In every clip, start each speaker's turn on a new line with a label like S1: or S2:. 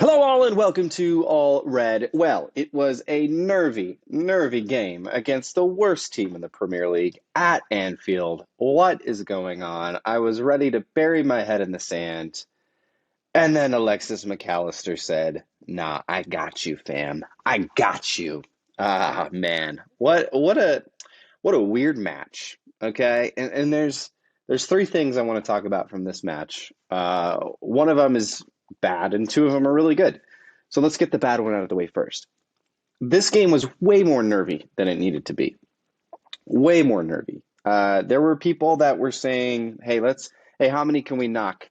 S1: Hello, all, and welcome to All Red. Well, it was a nervy game against the worst team in the Premier League at Anfield. What is going on? I was ready to bury my head in the sand, and then Alexis Mac Allister said, "Nah, I got you, fam. I got you." Ah, man, what a weird match. Okay, and there's three things I want to talk about from this match. One of them is bad, and two of them are really good. So let's get the bad one out of the way first. This game was way more nervy than it needed to be. Way more nervy. There were people that were saying, hey, how many can we knock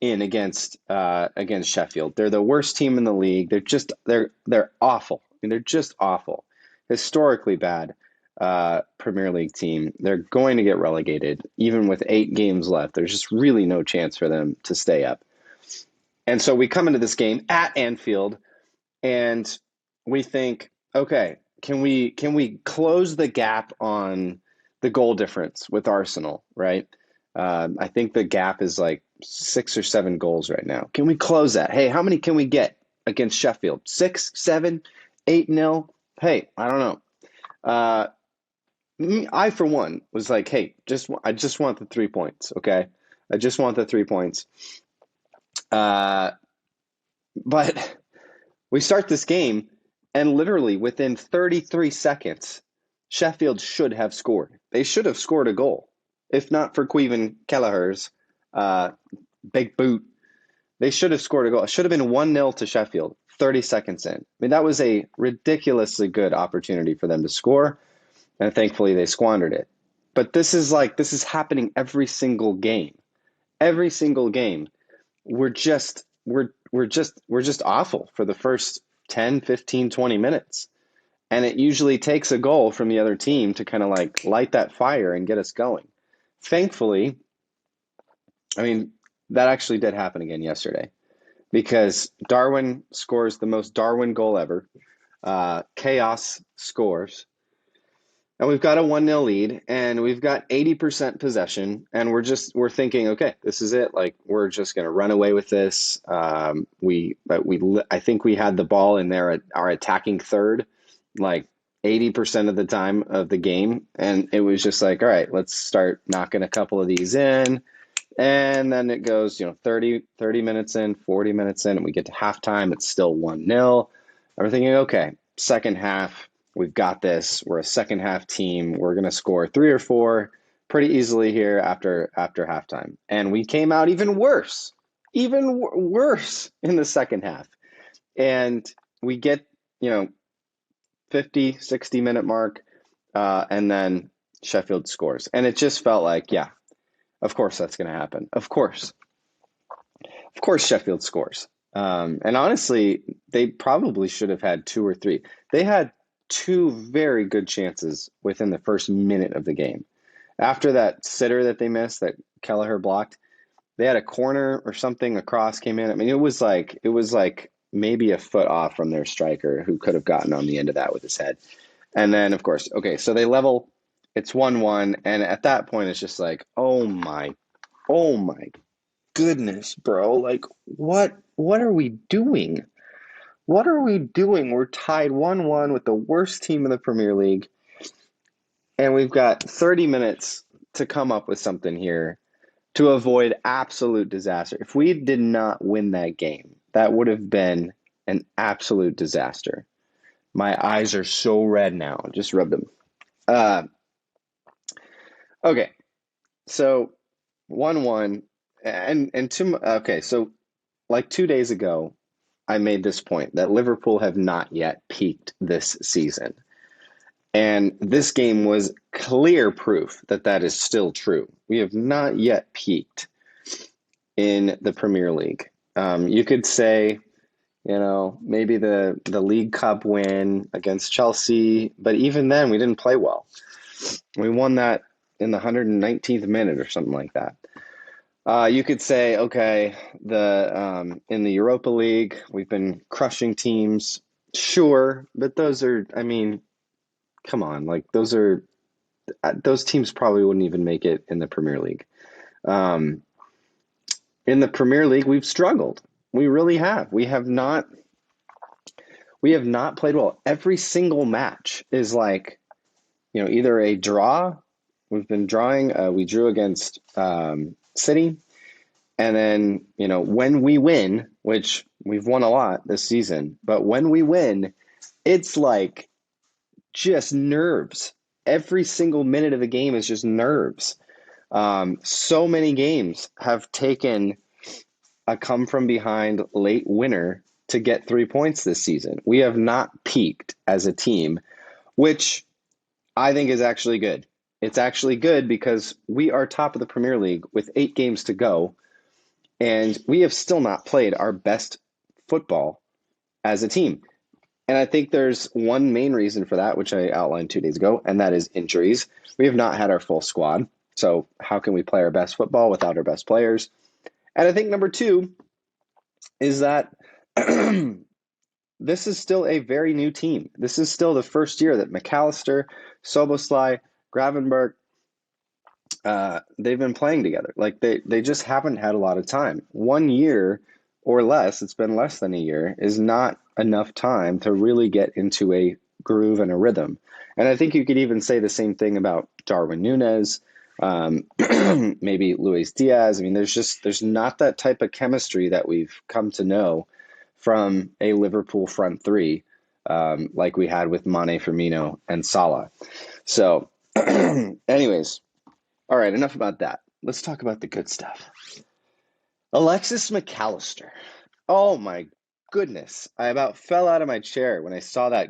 S1: in against Sheffield? They're the worst team in the league. They're awful. I mean, they're just awful. Historically bad Premier League team. They're going to get relegated, even with 8 games left. There's just really no chance for them to stay up. And so we come into this game at Anfield, and we think, okay, can we close the gap on the goal difference with Arsenal, right? I think the gap is like 6 or 7 goals right now. Can we close that? Hey, how many can we get against Sheffield? 6, 7, 8-0? Hey, I don't know. I, for one, was like, hey, I just want the 3 points, okay? I just want the 3 points. But we start this game, and literally within 33 seconds, Sheffield should have scored. They should have scored a goal. If not for Queven Kelleher's big boot, they should have scored a goal. It should have been 1-0 to Sheffield 30 seconds in. I mean, that was a ridiculously good opportunity for them to score, and thankfully they squandered it. But this is happening every single game. Every single game. We're just awful for the first 10, 15, 20 minutes. And it usually takes a goal from the other team to kind of like light that fire and get us going. Thankfully, I mean, that actually did happen again yesterday because Darwin scores the most Darwin goal ever. Chaos scores. And we've got a 1-0 lead, and we've got 80% possession, and we're thinking, okay, this is it. Like, we're just going to run away with this. I think we had the ball in our attacking third, like 80% of the time of the game, and it was just like, all right, let's start knocking a couple of these in, and then it goes, 30 minutes in, 40 minutes in, and we get to halftime. It's still 1-0. And we're thinking, okay, second half. We've got this. We're a second half team. We're going to score 3 or 4 pretty easily here after halftime. And we came out even worse in the second half. And we get, 50, 60-minute mark, and then Sheffield scores. And it just felt like, yeah, of course that's going to happen. Of course Sheffield scores. And honestly, they probably should have had 2 or 3. They had 2 very good chances within the first minute of the game. After that sitter that they missed, that Kelleher blocked, they had a corner or something, a cross came in. I mean, it was like maybe a foot off from their striker who could have gotten on the end of that with his head. And then, of course, okay, so they level. It's 1-1, and at that point, it's just like, oh my goodness, bro! Like, what are we doing? What are we doing? We're tied 1-1 with the worst team in the Premier League, and we've got 30 minutes to come up with something here to avoid absolute disaster. If we did not win that game, that would have been an absolute disaster. My eyes are so red now. Just rub them. Okay, so 1-1, and two. Okay, so like 2 days ago, I made this point that Liverpool have not yet peaked this season. And this game was clear proof that that is still true. We have not yet peaked in the Premier League. You could say, maybe the League Cup win against Chelsea, but even then we didn't play well. We won that in the 119th minute or something like that. You could say, okay, in the Europa League, we've been crushing teams, sure, but those are, I mean, come on, like those teams probably wouldn't even make it in the Premier League. In the Premier League, we've struggled. We really have. We have not played well. Every single match is like, either a draw. We've been drawing. We drew against City. And then, when we win, which we've won a lot this season, but when we win, it's like just nerves. Every single minute of the game is just nerves. So many games have taken a come from behind late winner to get 3 points this season. We have not peaked as a team, which I think is actually good. It's actually good because we are top of the Premier League with 8 games to go, and we have still not played our best football as a team. And I think there's one main reason for that, which I outlined 2 days ago, and that is injuries. We have not had our full squad. So how can we play our best football without our best players? And I think number 2 is that this is still a very new team. This is still the first year that Mac Allister, Soboslai, Gravenberg, they've been playing together. Like they just haven't had a lot of time. 1 year or less, it's been less than a year, is not enough time to really get into a groove and a rhythm. And I think you could even say the same thing about Darwin Núñez, maybe Luis Diaz. I mean, there's not that type of chemistry that we've come to know from a Liverpool front three, like we had with Mane, Firmino, and Salah. So, anyways, all right, enough about that. Let's talk about the good stuff. Alexis Mac Allister. Oh my goodness. I about fell out of my chair when I saw that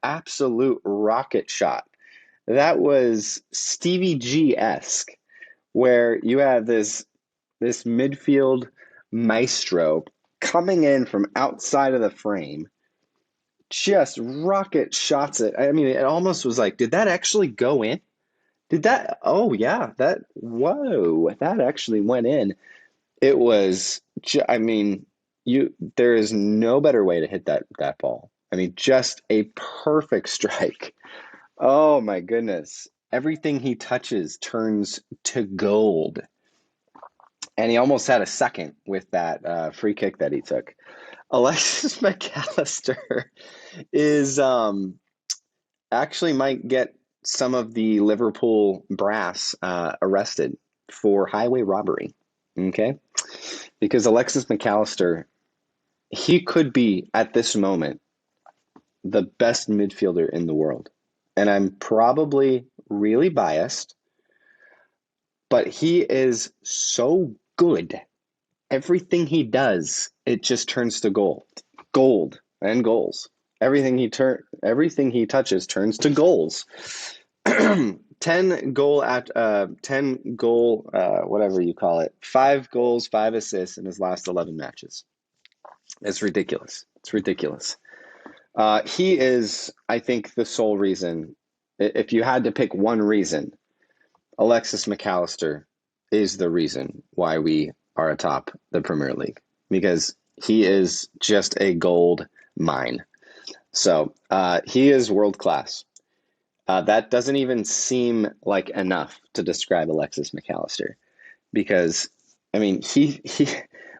S1: absolute rocket shot. That was Stevie G-esque, where you have this midfield maestro coming in from outside of the frame, just rocket shots it. I mean, it almost was like, did that actually go in? Did that? Oh yeah, whoa, that actually went in. It was, I mean, there is no better way to hit that ball. I mean, just a perfect strike. Oh my goodness. Everything he touches turns to gold. And he almost had a second with that free kick that he took. Alexis Mac Allister is actually might get some of the Liverpool brass arrested for highway robbery. Okay? Because Alexis Mac Allister, he could be at this moment the best midfielder in the world. And I'm probably really biased, but he is so good. Everything he does, it just turns to gold and goals. Everything he touches turns to goals. 10 goal whatever you call it, 5 goals, 5 assists in his last 11 matches. It's ridiculous. It's ridiculous. He is, I think, the sole reason. If you had to pick one reason, Alexis Mac Allister is the reason why we are atop the Premier League, because he is just a gold mine. So he is world class. That doesn't even seem like enough to describe Alexis Mac Allister, because, I mean,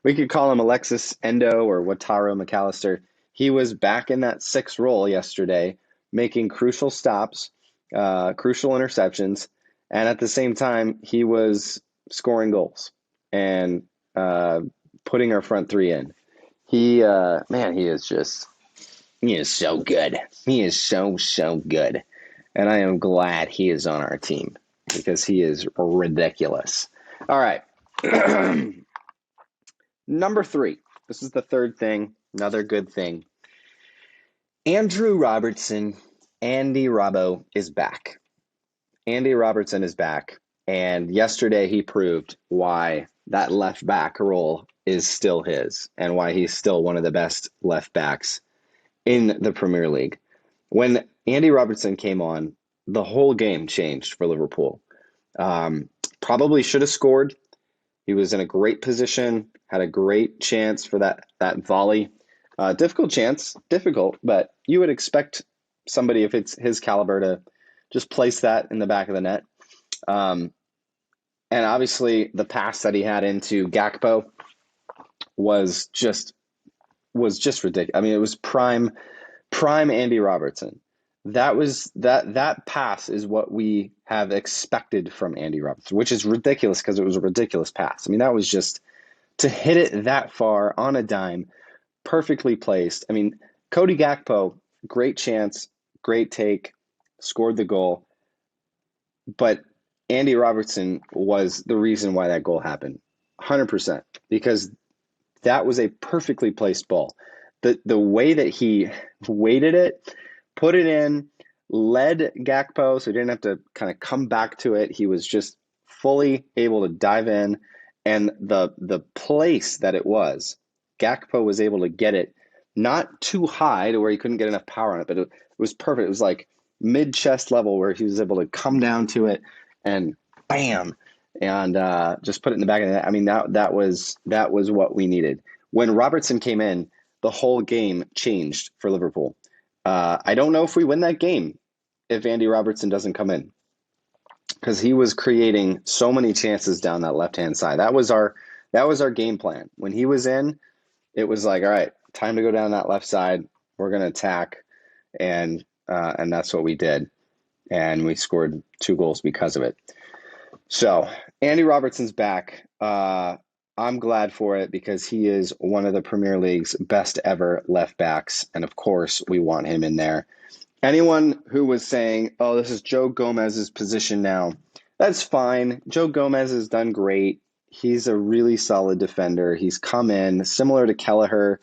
S1: we could call him Alexis Endo or Wataru Mac Allister. He was back in that 6 role yesterday, making crucial stops, crucial interceptions, and at the same time, he was scoring goals and putting our front three in. He is so good. He is so good. And I am glad he is on our team because he is ridiculous. All right. Number 3. This is the third thing, another good thing. Andrew Robertson, Andy Robbo, is back. Andy Robertson is back. And yesterday he proved why that left back role is still his and why he's still one of the best left backs in the Premier League. When Andy Robertson came on, the whole game changed for Liverpool. Probably should have scored. He was in a great position, had a great chance for that volley. Difficult chance, but you would expect somebody, if it's his caliber, to just place that in the back of the net. And obviously the pass that he had into Gakpo was just ridiculous. I mean, it was prime Andy Robertson. That pass is what we have expected from Andy Robertson, which is ridiculous because it was a ridiculous pass. I mean, that was just to hit it that far on a dime, perfectly placed. I mean, Cody Gakpo, great chance, great take, scored the goal. But Andy Robertson was the reason why that goal happened, 100%, because that was a perfectly placed ball. The way that he weighted it, put it in, led Gakpo, so he didn't have to kind of come back to it. He was just fully able to dive in, and the place that it was, Gakpo was able to get it not too high to where he couldn't get enough power on it, but it was perfect. It was like mid-chest level where he was able to come down to it and bam, and just put it in the back of the net. I mean, that was what we needed. When Robertson came in, the whole game changed for Liverpool. I don't know if we win that game if Andy Robertson doesn't come in, because he was creating so many chances down that left-hand side. That was our game plan. When he was in, it was like, all right, time to go down that left side. We're going to attack, and that's what we did. And we scored 2 goals because of it. So Andy Robertson's back. I'm glad for it because he is one of the Premier League's best ever left backs. And of course, we want him in there. Anyone who was saying, oh, this is Joe Gomez's position now, that's fine. Joe Gomez has done great. He's a really solid defender. He's come in, similar to Kelleher,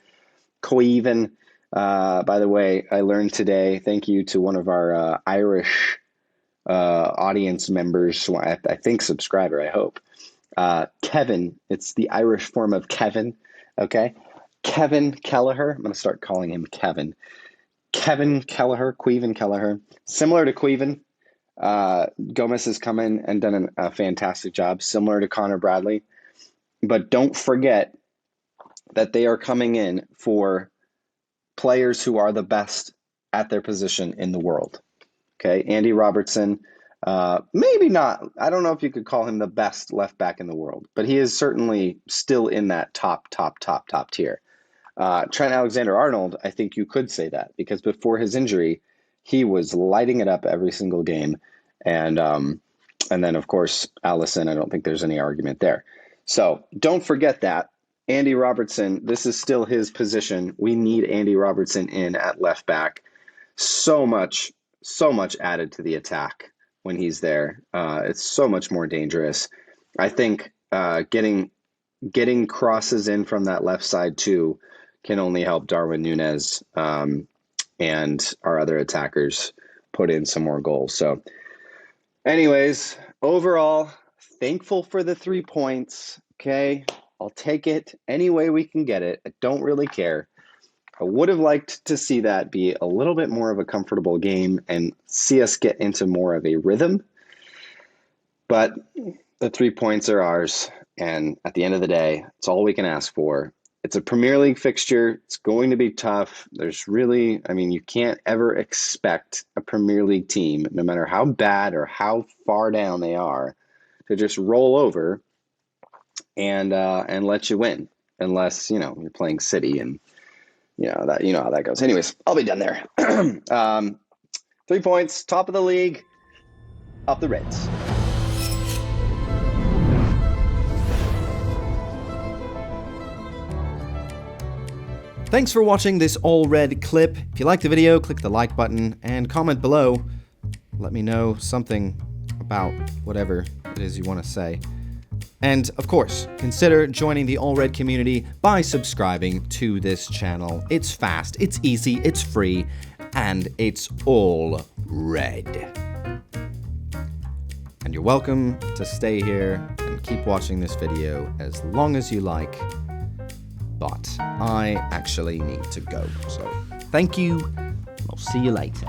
S1: Koeven. By the way, I learned today, thank you to one of our Irish audience members, I think subscriber, I hope. Kevin, it's the Irish form of Kevin, okay? Kevin Kelleher, I'm going to start calling him Kevin. Kevin Kelleher, Koeven Kelleher, similar to Koeven. Gomez has come in and done a fantastic job, similar to Connor Bradley. But don't forget that they are coming in for players who are the best at their position in the world. Okay, Andy Robertson, maybe not. I don't know if you could call him the best left back in the world, but he is certainly still in that top tier. Trent Alexander-Arnold, I think you could say that, because before his injury, he was lighting it up every single game. And then, of course, Alisson, I don't think there's any argument there. So don't forget that. Andy Robertson, this is still his position. We need Andy Robertson in at left back. So much added to the attack when he's there. It's so much more dangerous. I think getting crosses in from that left side too can only help Darwin Núñez and our other attackers put in some more goals. So anyways, overall, thankful for the 3 points. Okay, I'll take it any way we can get it. I don't really care. I would have liked to see that be a little bit more of a comfortable game and see us get into more of a rhythm. But the 3 points are ours. And at the end of the day, it's all we can ask for. It's a Premier League fixture. It's going to be tough. You can't ever expect a Premier League team, no matter how bad or how far down they are, to just roll over and let you win, unless, you're playing City and how that goes. Anyways, I'll be done there. 3 points, top of the league, up the Reds.
S2: Thanks for watching this all-red clip. If you liked the video, click the like button and comment below. Let me know something about whatever it is you want to say. And, of course, consider joining the All Red community by subscribing to this channel. It's fast, it's easy, it's free, and it's all red. And you're welcome to stay here and keep watching this video as long as you like. But I actually need to go. So, thank you. I'll see you later.